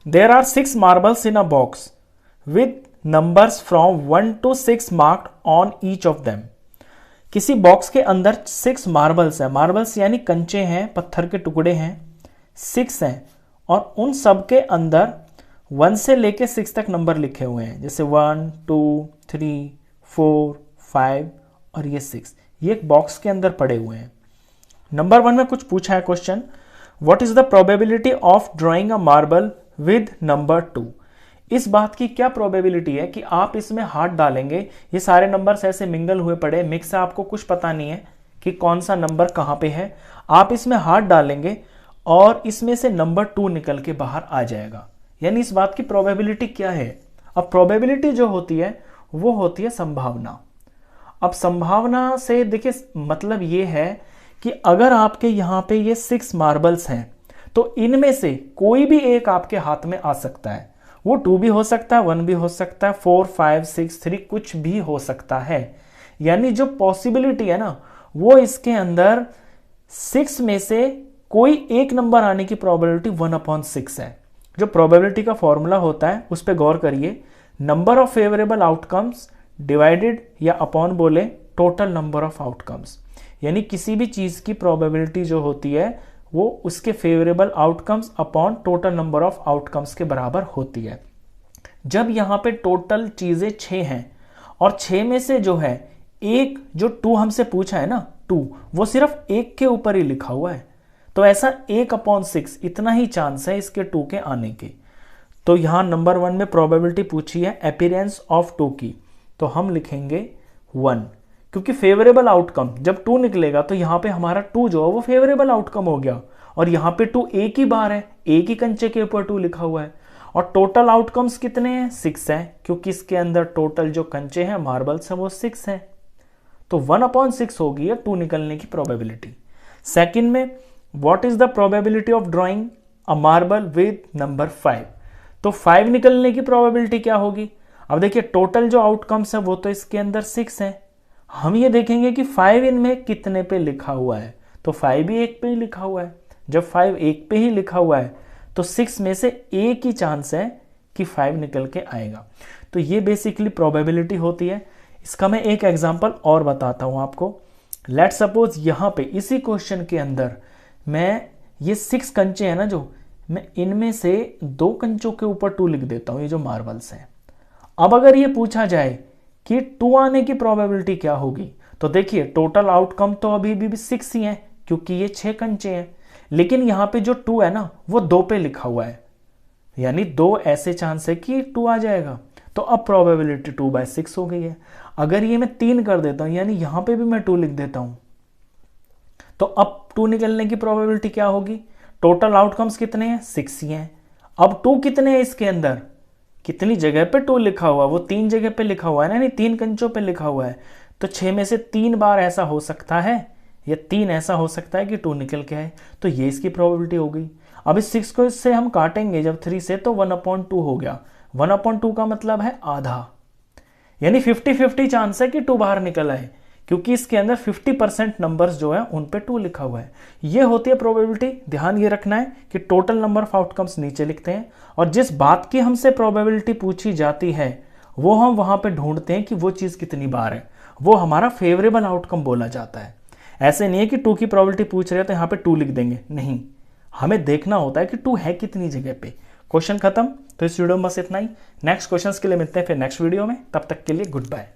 There are 6 marbles in a box with numbers from 1 to 6 marked on each of them. किसी box के अंदर 6 marbles है, marbles यानी कंचे हैं, पत्थर के टुकड़े हैं, 6 हैं, और उन सब के अंदर 1 से लेके 6 तक नंबर लिखे हुए हैं, जैसे 1 2 3 4 5 और ये 6, ये एक बॉक्स के अंदर पड़े हुए हैं। नंबर 1 में कुछ पूछा है question, what is the probability of drawing a marble with number 2। इस बात की क्या प्रोबेबिलिटी है कि आप इसमें हाथ डालेंगे, ये सारे नंबर्स ऐसे मिंगल हुए पड़े, मिक्स है, आपको कुछ पता नहीं है कि कौन सा नंबर कहां पे है, आप इसमें हाथ डालेंगे और इसमें से नंबर 2 निकल के बाहर आ जाएगा। यानी इस बात की प्रोबेबिलिटी क्या है। अब प्रोबेबिलिटी जो होती है वो होती है संभावना। अब संभावना से देखिए मतलब ये है कि अगर आपके यहां पे ये 6 मार्बल्स हैं तो इनमें से कोई भी एक आपके हाथ में आ सकता है। वो 2 भी हो सकता है, 1 भी हो सकता है, 4 5 6 3 कुछ भी हो सकता है। यानी जो पॉसिबिलिटी है ना वो इसके अंदर 6 में से कोई एक नंबर आने की प्रोबेबिलिटी 1/6 है। जो प्रोबेबिलिटी का फॉर्मूला होता है उस पर गौर करिए, number of favourable outcomes divided या अपॉन बोले टोटल नंबर ऑफ आउटकम्स। यानी किसी भी चीज की प्रोबेबिलिटी जो होती है वो उसके favourable outcomes upon total number of outcomes के बराबर होती है। जब यहां पे टोटल चीजें 6 हैं और 6 में से जो है एक जो 2 हमसे पूछा है ना 2, वो सिर्फ एक के ऊपर ही लिखा हुआ है, तो ऐसा 1/6 इतना ही चांस है इसके 2 के आने के। तो यहां नंबर 1 में प्रोबेबिलिटी पूछी है अपीयरेंस ऑफ 2 की, तो हम लिखेंगे 1, क्योंकि फेवरेबल आउटकम जब 2 निकलेगा तो यहां पे हमारा 2 जो है वो फेवरेबल आउटकम हो गया, और यहां पे 2 एक ही बार है, एक ही कंचे के ऊपर 2 लिखा हुआ है। और टोटल आउटकम्स कितने हैं, 6 हैं, क्योंकि इसके अंदर टोटल जो कंचे हैं मार्बल्स हैं वो 6 हैं, तो 1/6 होगी है 2 निकलने की प्रोबेबिलिटी। सेकंड में what is the probability of drawing a marble with number 5। तो 5 निकलने की प्रोबेबिलिटी क्या होगी। अब देखिए टोटल जो आउटकम्स है वो तो इसके अंदर 6 है, हम ये देखेंगे कि 5 इनमें कितने पे लिखा हुआ है, तो 5 भी एक पे ही लिखा हुआ है। जब 5 एक पे ही लिखा हुआ है तो 6 में से एक ही चांस है कि 5 निकल के आएगा। तो ये बेसिकली प्रोबेबिलिटी होती है। इसका मैं एक एग्जांपल और बताता हूं आपको। लेट सपोज यहां पे इसी क्वेश्चन के अंदर मैं ये 6 कंचे हैं ना, जो मैं इनमें से 2 कंचों के ऊपर 2 लिख देता हूं, ये जो मार्बल्स हैं। अब अगर ये पूछा जाए कि 2 आने की प्रोबेबिलिटी क्या होगी, तो देखिए टोटल आउटकम तो अभी भी 6 ही है क्योंकि ये 6 कंचे हैं, लेकिन यहां पे जो 2 है ना वो 2 पे लिखा हुआ है, यानी 2 ऐसे चांस है कि 2 आ जाएगा। तो अब प्रोबेबिलिटी 2/6 हो गई है। अगर ये मैं 3 कर देता हूं, यानी यहां पे भी मैं 2 लिख देता हूं, तो अब 2 निकलने की प्रोबेबिलिटी क्या होगी। टोटल आउटकम्स कितने हैं, 6 ही हैं। अब 2 कितने हैं इसके अंदर, कितनी जगह पे 2 लिखा हुआ, वो 3 जगह पे लिखा हुआ है ना, यानी 3 कंचों पे लिखा हुआ है, तो 6 में से 3 बार ऐसा हो सकता है या 3 ऐसा हो सकता है कि 2 निकल के आए, तो ये इसकी प्रोबेबिलिटी हो गई। अब इस 6 को इससे हम काटेंगे जब 3 से, तो 1/2 हो गया। 1/2 का मतलब है आधा, यानी 50-50 चांस है कि 2 बाहर निकल आए, क्योंकि इसके अंदर 50% नंबर्स जो है उन पे 2 लिखा हुआ है। ये होती है प्रोबेबिलिटी। ध्यान ये रखना है कि टोटल नंबर ऑफ आउटकम्स नीचे लिखते हैं, और जिस बात की हमसे प्रोबेबिलिटी पूछी जाती है वो हम वहां पे ढूंढते हैं कि वो चीज कितनी बार है, वो हमारा फेवरेबल आउटकम बोला जाता है। ऐसे नहीं है कि 2 की प्रोबेबिलिटी पूछ रहे हैं तो यहाँ पे 2 लिख देंगे, नहीं, हमें देखना होता है कि 2 है कितनी जगह पे। क्वेश्चन खत्म। तो इस वीडियो में बस इतना ही। नेक्स्ट क्वेश्चंस के लिए मिलते हैं फिर नेक्स्ट वीडियो में, तब तक के लिए गुड बाय।